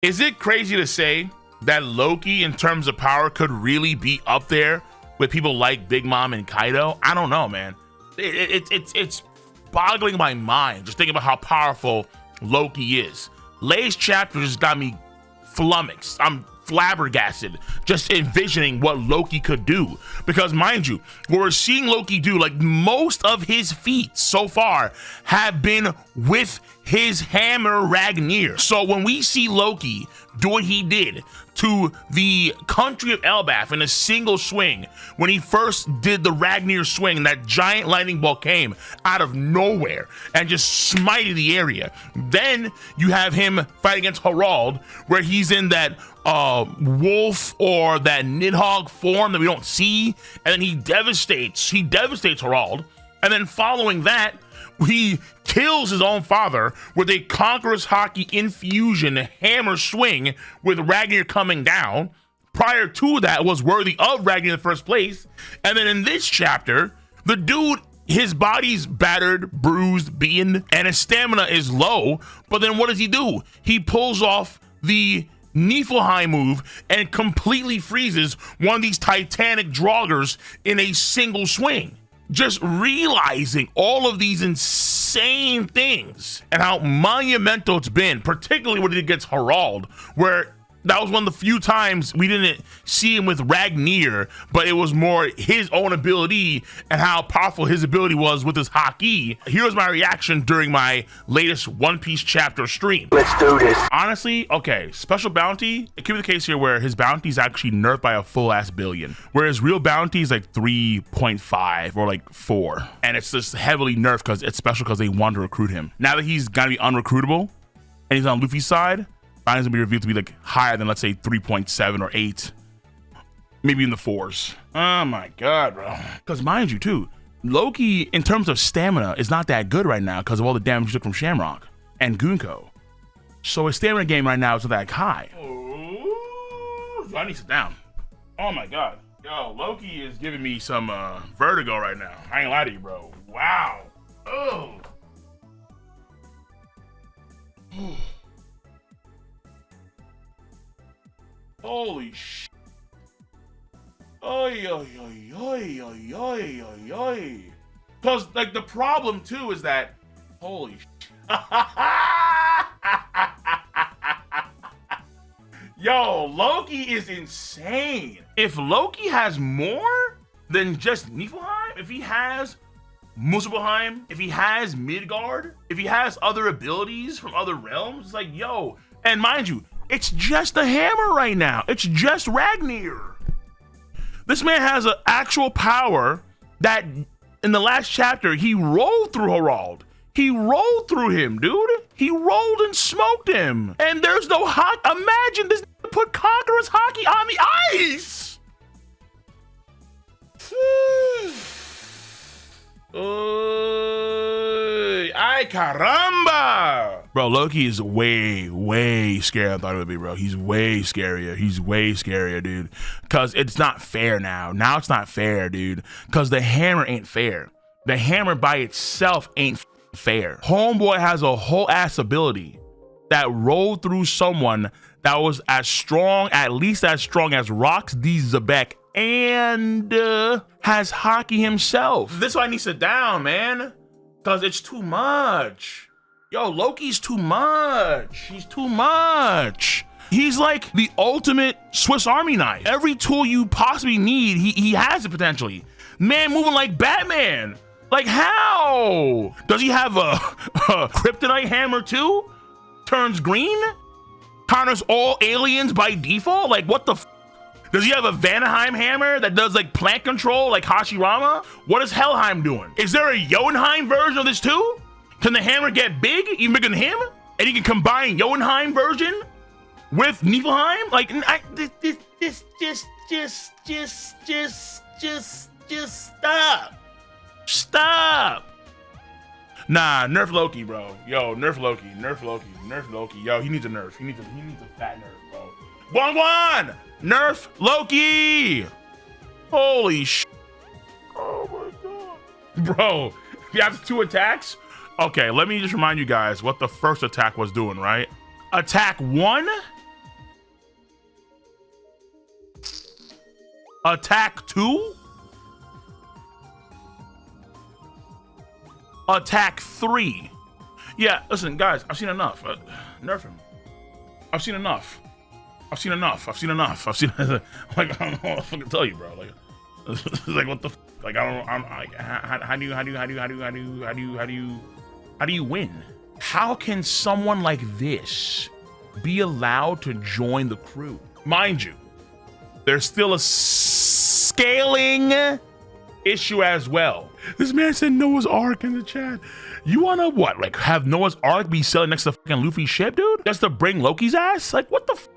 Is it crazy to say that Loki, in terms of power, could really be up there with people like Big Mom and Kaido? I don't know, man. It's boggling my mind just thinking about how powerful Loki is. Lay's chapter just got me flummoxed. I'm flabbergasted just envisioning what Loki could do, because mind you, what we're seeing Loki do, like most of his feats so far have been with his hammer Ragnir. So when we see Loki do what he did to the country of Elbaf in a single swing, when he first did the Ragnir swing, that giant lightning bolt came out of nowhere and just smited the area. Then you have him fight against Harald, where he's in that wolf or that Nidhogg form that we don't see, and then he devastates Harald, and then following that he kills his own father with a conqueror's haki infusion hammer swing with Ragnir coming down. Prior to that was worthy of Ragnir in the first place. And then in this chapter, the dude, his body's battered, bruised, beaten, and his stamina is low. But then what does he do? He pulls off the Niflheim move and completely freezes one of these titanic draugrs in a single swing. Just realizing all of these insane things and how monumental it's been, particularly when it gets Harald, where that was one of the few times we didn't see him with Ragnir, but it was more his own ability and how powerful his ability was with his haki. Here's my reaction during my latest One Piece chapter stream. Let's do this. Honestly, okay, special bounty, it could be the case here where his bounty is actually nerfed by a full ass billion, whereas real bounty is like 3.5 or like 4. And it's just heavily nerfed because it's special because they want to recruit him. Now that he's gonna be unrecruitable and he's on Luffy's side, bounties gonna be revealed to be like higher than, let's say, 3.7 or 8, maybe in the 4s. Oh my god, bro. Because mind you too, Loki in terms of stamina is not that good right now because of all the damage he took from Shamrock and Gunko. So his stamina game right now is not that high. Oh, I need to sit down. Oh my god. Yo, Loki is giving me some vertigo right now. I ain't lie to you, bro. Wow. Oh. Holy sh! Oi, oi, oi, oi, oi, oi, oi, oi. Cause like the problem too is that, holy sh! Yo, Loki is insane. If Loki has more than just Niflheim, if he has Muspelheim, if he has Midgard, if he has other abilities from other realms, it's like, yo, and mind you, it's just a hammer right now. It's just Ragnir. This man has an actual power that in the last chapter, he rolled through Harald. He rolled through him, dude. He rolled and smoked him. And there's no hot. Imagine this put Conqueror's haki on the ice. Ay caramba! Bro, Loki is way, way scarier than I thought it would be, bro. He's way scarier. He's way scarier, dude. Because it's not fair now. Now it's not fair, dude. Because the hammer ain't fair. The hammer by itself ain't fair. Homeboy has a whole ass ability that rolled through someone that was as strong, at least as strong as Rox D. Zebek, and has haki himself. This is why I need to sit down, man. Because it's too much. Yo, Loki's too much. He's too much. He's like the ultimate Swiss Army knife. Every tool you possibly need, he has it potentially. Man moving like Batman. Like how? Does he have a kryptonite hammer too? Turns green? Counters all aliens by default? Like what the f? Does he have a Vanaheim hammer that does like plant control like Hashirama? What is Helheim doing? Is there a Jotunheim version of this too? Can the hammer get big, even bigger than him? And he can combine Jotunheim version with Niflheim? Like, just stop. Stop. Nah, nerf Loki, bro. Yo, nerf Loki, nerf Loki, nerf Loki. Yo, he needs a nerf. He needs a fat nerf, bro. One. Nerf Loki! Holy sh! Oh my god. Bro, he has 2 attacks? Okay, let me just remind you guys what the first attack was doing, right? Attack 1 Attack 2? Attack 3. Yeah, listen, guys, I've seen enough. Nerf him. I've seen enough. I've seen enough. I've seen enough. I've seen like, I don't know what to fucking tell you, bro. Like, like what the like I'm like, how do you win? How can someone like this be allowed to join the crew? Mind you, there's still a scaling issue as well. This man said Noah's Ark in the chat. You wanna what? Like have Noah's Ark be sailing next to fucking Luffy's ship, dude? Just to bring Loki's ass? Like what the f?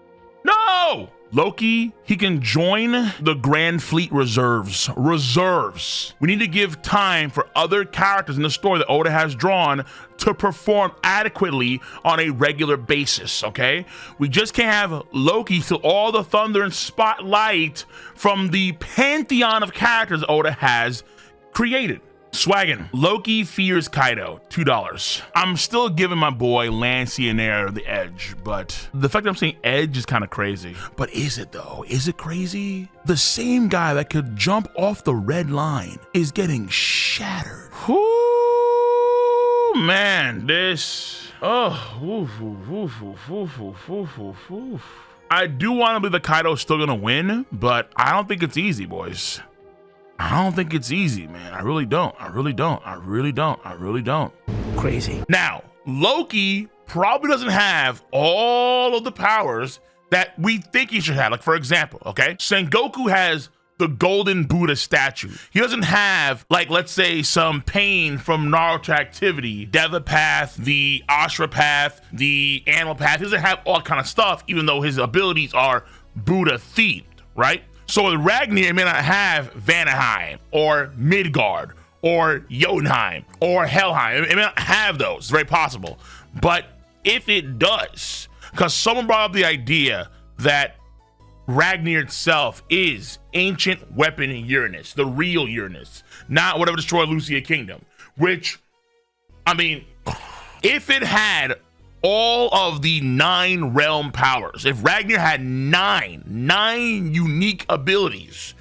No! Loki, he can join the Grand Fleet Reserves. We need to give time for other characters in the story that Oda has drawn to perform adequately on a regular basis, okay? We just can't have Loki steal all the thunder and spotlight from the pantheon of characters Oda has created. Swaggin. Loki fears Kaido, $2. I'm still giving my boy Lancianaire the edge, but the fact that I'm saying edge is kind of crazy. But is it though? Is it crazy? The same guy that could jump off the red line is getting shattered. Whoo, man, this. Oh, I do want to believe that Kaido's still gonna win, but I don't think it's easy, boys. I don't think it's easy, man. I really don't. Crazy. Now, Loki probably doesn't have all of the powers that we think he should have. Like, for example, okay, Sengoku has the golden Buddha statue. He doesn't have, like, let's say some pain from Naruto activity, Deva Path, the Ashra Path, the Animal Path. He doesn't have all kind of stuff, even though his abilities are Buddha themed, right? So with Ragnar, it may not have Vanaheim or Midgard or Jotunheim or Helheim. It may not have those. It's very possible. But if it does, because someone brought up the idea that Ragnar itself is ancient weapon Uranus, the real Uranus, not whatever destroyed Lucia Kingdom, which, I mean, if it had all of the 9 realm powers, if Ragnar had nine unique abilities,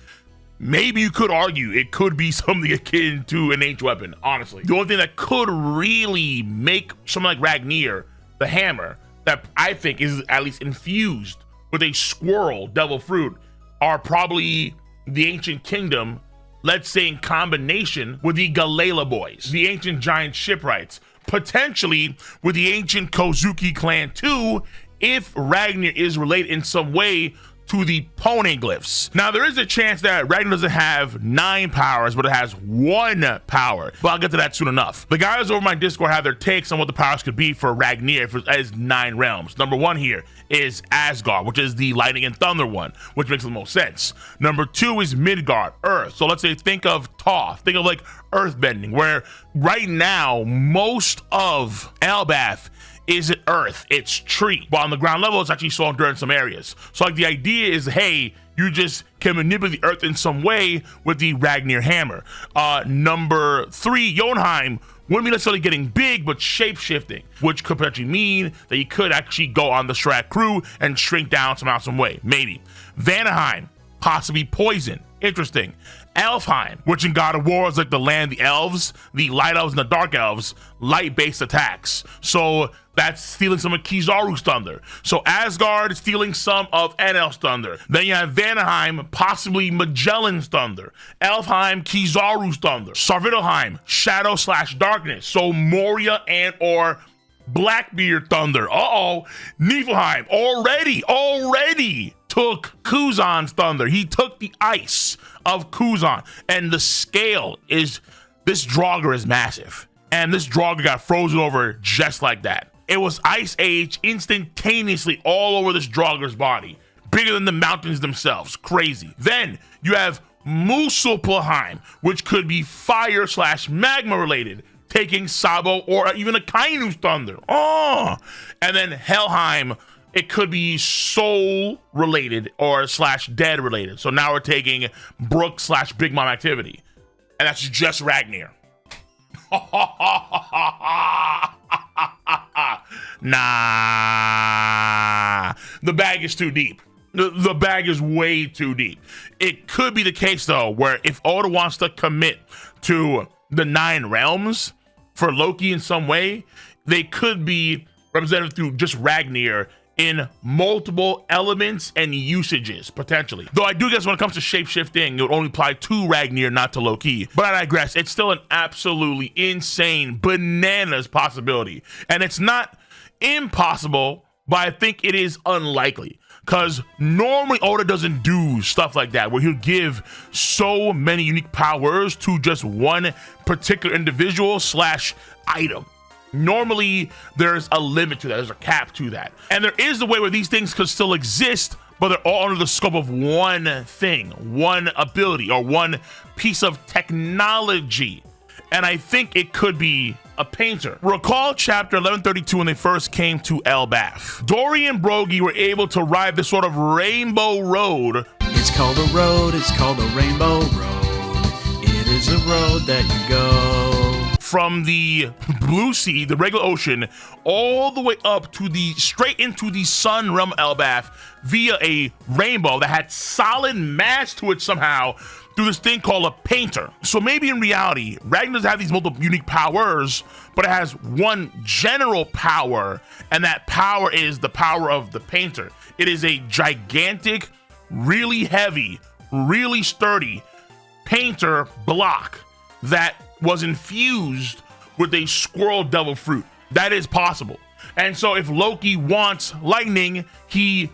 maybe you could argue it could be something akin to an ancient weapon, honestly. The only thing that could really make something like Ragnar, the hammer, that I think is at least infused with a squirrel devil fruit, are probably the ancient kingdom, let's say in combination with the Galela boys, the ancient giant shipwrights, potentially with the ancient Kozuki clan too, if Ragnar is related in some way to the poneglyphs. Now, there is a chance that Ragnar doesn't have 9 powers, but it has 1 power. But I'll get to that soon enough. The guys over my Discord have their takes on what the powers could be for Ragnar as 9 realms. Number 1 here is Asgard, which is the lightning and thunder one, which makes the most sense. Number 2 is Midgard, Earth. So let's say think of Thoth, think of like earthbending, where right now most of Elbath isn't earth, it's tree. But on the ground level, it's actually soil dirt in some areas. So like the idea is, hey, you just can manipulate the earth in some way with the Ragnar hammer. Number 3, Jotunheim wouldn't be necessarily getting big, but shape-shifting, which could potentially mean that you could actually go on the Strat crew and shrink down somehow, some way, maybe. Vanaheim, possibly poison, interesting. Elfheim, which in God of War is like the land, the elves, the light elves and the dark elves, light-based attacks. So that's stealing some of Kizaru's thunder. So Asgard is stealing some of Enel's thunder. Then you have Vanaheim, possibly Magellan's thunder. Elfheim, Kizaru's thunder. Sarvidalheim, shadow / darkness. So Moria and or Blackbeard thunder. Niflheim already took Kuzan's thunder. He took the ice of Kuzan, and the scale is, this Draugr is massive, and this Draugr got frozen over just like that. It was Ice Age instantaneously all over this Draugr's body, bigger than the mountains themselves. Crazy. Then you have Muspelheim, which could be fire / magma related, taking Sabo or even Akainu's thunder. And then Helheim, it could be soul related or / dead related. So now we're taking Brook / Big Mom activity. And that's just Ragnar. Nah. The bag is too deep. the bag is way too deep. It could be the case though, where if Oda wants to commit to the 9 realms for Loki in some way, they could be represented through just Ragnar in multiple elements and usages, potentially. Though I do guess when it comes to shape-shifting, it would only apply to Ragnar, not to Loki. But I digress, it's still an absolutely insane, bananas possibility. And it's not impossible, but I think it is unlikely. Because normally Oda doesn't do stuff like that, where he'll give so many unique powers to just one particular individual / item. Normally, there's a limit to that. There's a cap to that. And there is a way where these things could still exist, but they're all under the scope of one thing, one ability, or one piece of technology. And I think it could be a painter. Recall chapter 1132 when they first came to Elbaf. Dory and Brogy were able to ride this sort of rainbow road. It's called a road, it's called a rainbow road. It is a road that you go from the blue sea, the regular ocean, all the way up to straight into the sun realm Elbaf via a rainbow that had solid mass to it somehow through this thing called a painter. So maybe in reality, Ragnar doesn't have these multiple unique powers, but it has one general power, and that power is the power of the painter. It is a gigantic, really heavy, really sturdy painter block that was infused with a squirrel devil fruit. That is possible. And so if Loki wants lightning, he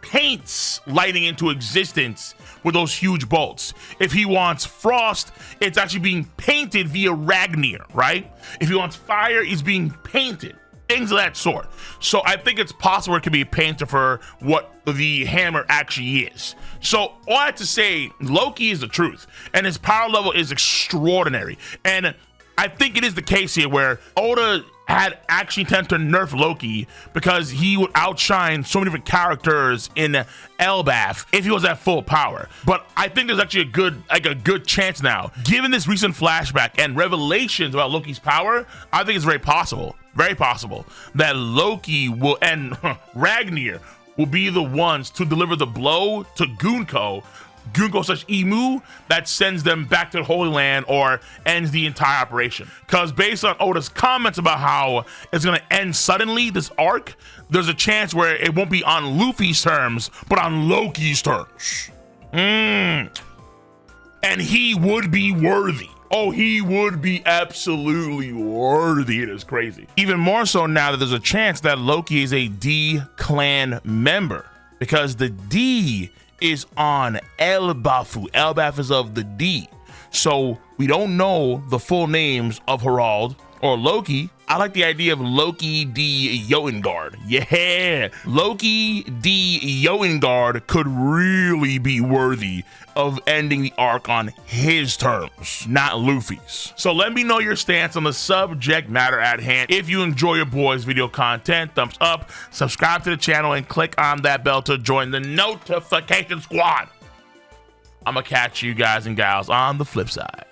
paints lightning into existence with those huge bolts. If he wants frost, it's actually being painted via Ragnar, right? If he wants fire, it's being painted. Things of that sort. So I think it's possible it could be a painter for what the hammer actually is. So all I have to say, Loki is the truth, and his power level is extraordinary. And I think it is the case here where Oda had actually intended to nerf Loki because he would outshine so many different characters in Elbaf if he was at full power. But I think there's actually a good chance now, given this recent flashback and revelations about Loki's power. I think it's very possible that Loki will and Ragnar will be the ones to deliver the blow to Gunko / Emu that sends them back to the Holy Land or ends the entire operation. Because based on Oda's comments about how it's going to end suddenly, this arc, there's a chance where it won't be on Luffy's terms, but on Loki's terms. And he would be worthy. Oh, he would be absolutely worthy. It is crazy. Even more so now that there's a chance that Loki is a D clan member, because the D is on Elbafu. Elbaf is of the D. So we don't know the full names of Harald or Loki. I like the idea of Loki D Joutengard. Yeah, Loki D Joutengard could really be worthy of ending the arc on his terms, not Luffy's. So let me know your stance on the subject matter at hand. If you enjoy your boys' video content, thumbs up, subscribe to the channel, and click on that bell to join the notification squad. I'm gonna catch you guys and gals on the flip side.